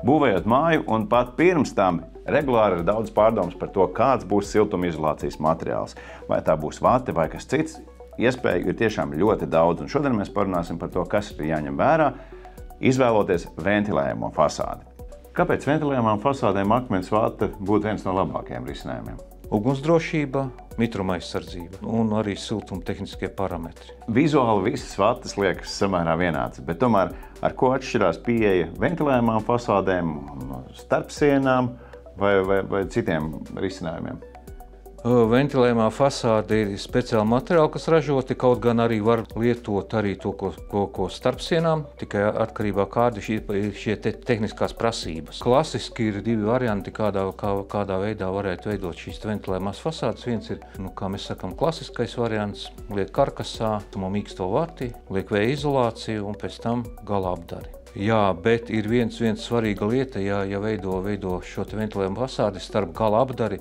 Būvējot māju un pat pirms tam regulāri ir daudz pārdomas par to, kāds būs siltumizolācijas materiāls. Vai tā būs vate vai kas cits, iespēju ir tiešām ļoti daudz. Un šodien mēs parunāsim par to, kas ir jāņem vērā, izvēloties ventilējumu fasādi. Kāpēc ventilējumām fasādēm akmens vate būtu viens no labākajiem risinājumiem? Ugunsdrošība, mitruma aizsardzība un arī siltumtehniskie parametri. Vizuāli visas vates liekas samērā vienādas, bet tomēr ar ko atšķirās pieeja ventilējumām fasādēm, starpsienām vai citiem risinājumiem? Ventilējumā fasāde ir speciāli materiāli, kas ražoti, kaut gan arī var lietot arī to, ko starpsienām, tikai atkarībā kādi ir šie tehniskās prasības. Klasiski ir divi varianti, kādā veidā varētu veidot šīs ventilējumās fasādes. Viens ir, kā mēs sakam, klasiskais variants, liek karkasā, mīksto vati, liek vēja izolāciju un pēc tam gala apdari. Jā, bet ir viens svarīga lieta, ja veido šo ventilējumu fasādi starp gala apdari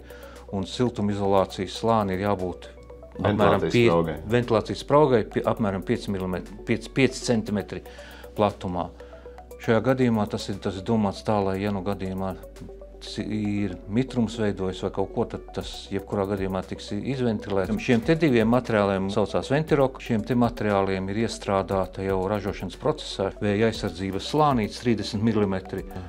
un siltumizolācijas slāni ir jābūt ventilācijas spraugai apmēram 5 cm platumā. Šajā gadījumā tas ir domāts tā, lai, ja gadījumā ir mitrums veidojas vai kaut ko, tad tas jebkurā gadījumā tiks izventilēts. Šiem te diviem materiāliem saucās Ventirok. Šiem te materiāliem ir iestrādāta jau ražošanas procesā vēja aizsardzības slānītes 30 mm.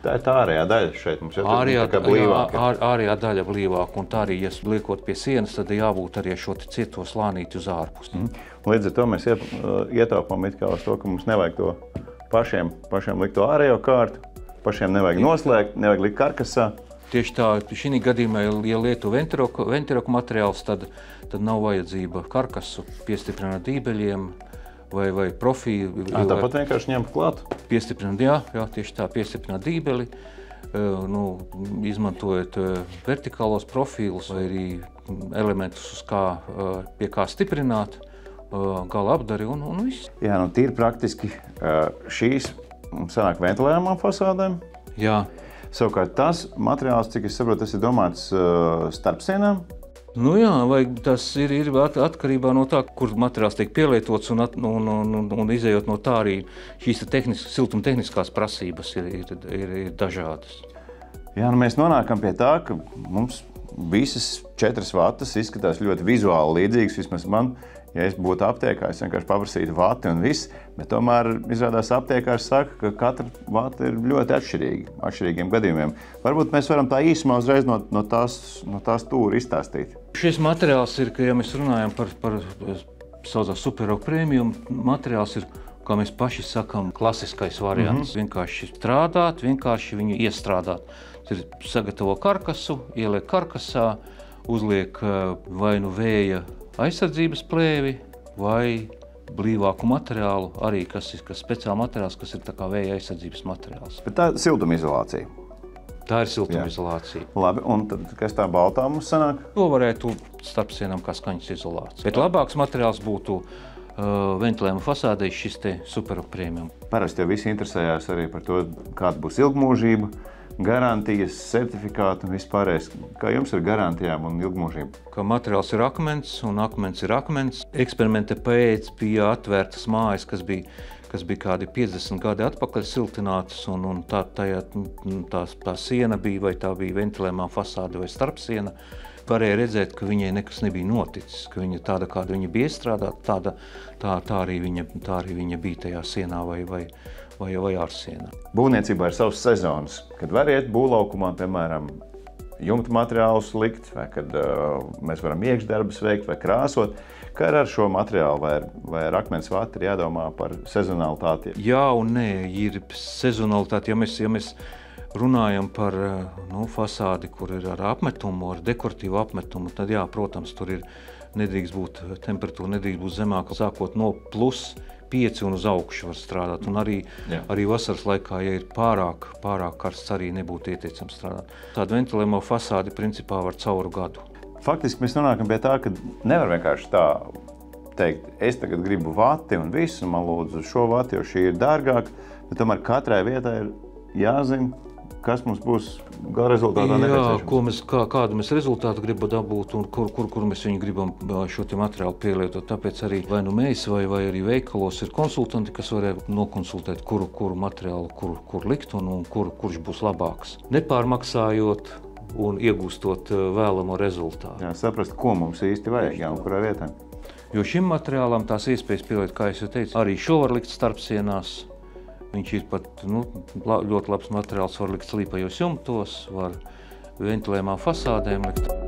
Tā ir tā ārējā daļa šeit mums, tā kā blīvāka. Ārējā daļa blīvāka, un tā arī, ja liekot pie sienas, tad jābūt arī šo cieto slānīti uz ārpusi. Līdz ar to mēs ietaupām it kā uz to, ka mums nevajag to pašiem likt to ārējo kārtu, pašiem nevajag noslēgt, nevajag likt karkasā. Tieši tā, šī gadījumā, ja lieto Ventirok materiāls, tad nav vajadzība karkasu piestiprināt dībeļiem vai profilu. Tāpat vienkārši ņemt klāt? Piestiprināt, jā, tieši tā, piestiprināt dībeli, izmantojot vertikālos profilus vai arī elementus, pie kā stiprināt, gala apdari un viss. Jā, tīri praktiski šīs sanāk ventilējumām fasādēm. Jā. Savukārt tas materiāls, cik es saprotu, tas ir domāts starpsienām? Jā, vai tas ir atkarībā no tā, kur materiāls tiek pielietots un izējot no tā arī šīs siltumtehniskās prasības ir dažādas. Jā, mēs nonākam pie tā, ka mums visas 4 vatas izskatās ļoti vizuāli līdzīgas, vismaz man. Ja es būtu aptiekā, es vienkārši paprasītu vati un viss, bet tomēr izrādās aptiekārs saka, ka katra vata ir ļoti atšķirīgiem gadījumiem. Varbūt mēs varam tā īsumā uzreiz no tās stūra izstāstīt. Šis materiāls ir, ka ja mēs runājam par saucās Superok Premium, materiāls ir, kā mēs paši sakam, klasiskais variants. Vienkārši strādāt, vienkārši viņu iestrādāt. Ir sagatavo karkasu, ieliek karkasā, uzliek vai nu vēja aizsardzības plēvi vai blīvāku materiālu, arī kas speciāli materiāls, kas ir tā kā vēja aizsardzības materiāls. Bet tā ir siltumizolācija? Tā ir siltumizolācija. Labi, un tad kas tā baltā mums sanāk? To varētu starpsienām kā skaņas izolācija. Bet labāks materiāls būtu ventilējuma fasādei šis te Superok Premium. Parasti jau visi interesējās arī par to, kāda būs ilgmūžība, garantijas, certifikāti un vispārējais. Kā jums ir garantijām un ilgmūžība? Kā materiāls ir akmens un akmens ir akmens. Eksperimenta pēc bija atvērtas mājas, kas bija kādi 50 gadi atpakaļ siltinātas, un tā siena bija, vai tā bija ventilējumā fasāde vai starpsiena. Varēja redzēt, ka viņai nekas nebija noticis, ka viņa tāda, kāda viņa bija iestrādāta, tā arī viņa bija tajā sienā vai ārsienā. Būvniecībā ir savas sezonas, kad var iet būvlaukumā, piemēram, jumta materiālus likt, vai kad mēs varam iekšdarbus veikt vai krāsot. Kā ar šo materiālu vai ar akmens vati ir jādomā par sezonalitāti? Jā un nē, ir sezonalitāte. Ja mēs runājam par fasādi, kur ir ar apmetumu, ar dekoratīvu apmetumu, tad jā, protams, tur ir nedrīkst būt temperatūra, nedrīkst būt zemāka, sākot no +5 un uz augšu var strādāt. Un arī vasaras laikā, ja ir pārāk karsts, arī nebūtu ieteicams strādāt. Tāda ventilējuma fasāde principā var cauru gadu. Faktiski mēs nonākam pie tā, ka nevar vienkārši tā teikt, es tagad gribu vati un visu, un man lūdzu šo vati, jo šī ir dārgāka, bet tomēr katrai vietai ir jāzina, kas mums būs gala rezultātā nepieciešams. Kādu mēs rezultātu gribam dabūt un kur mēs viņu gribam šo materiālu pielietot. Tāpēc arī vai nu mēs, vai arī veikalos ir konsultanti, kas varēja nokonsultēt, kuru materiālu, kur likt un kurš būs labāks. Nepārmaksājot un iegūstot vēlamo rezultātu. Jā, saprast, ko mums īsti vajag, un kurā vietā. Jo šim materiālam tās iespējas pieliet, kā es jau teicu, arī šo var likt starpsienās. Viņš ir pat ļoti labs materiāls, var likt slīpajos jumtos, var ventilējumā fasādēm likt.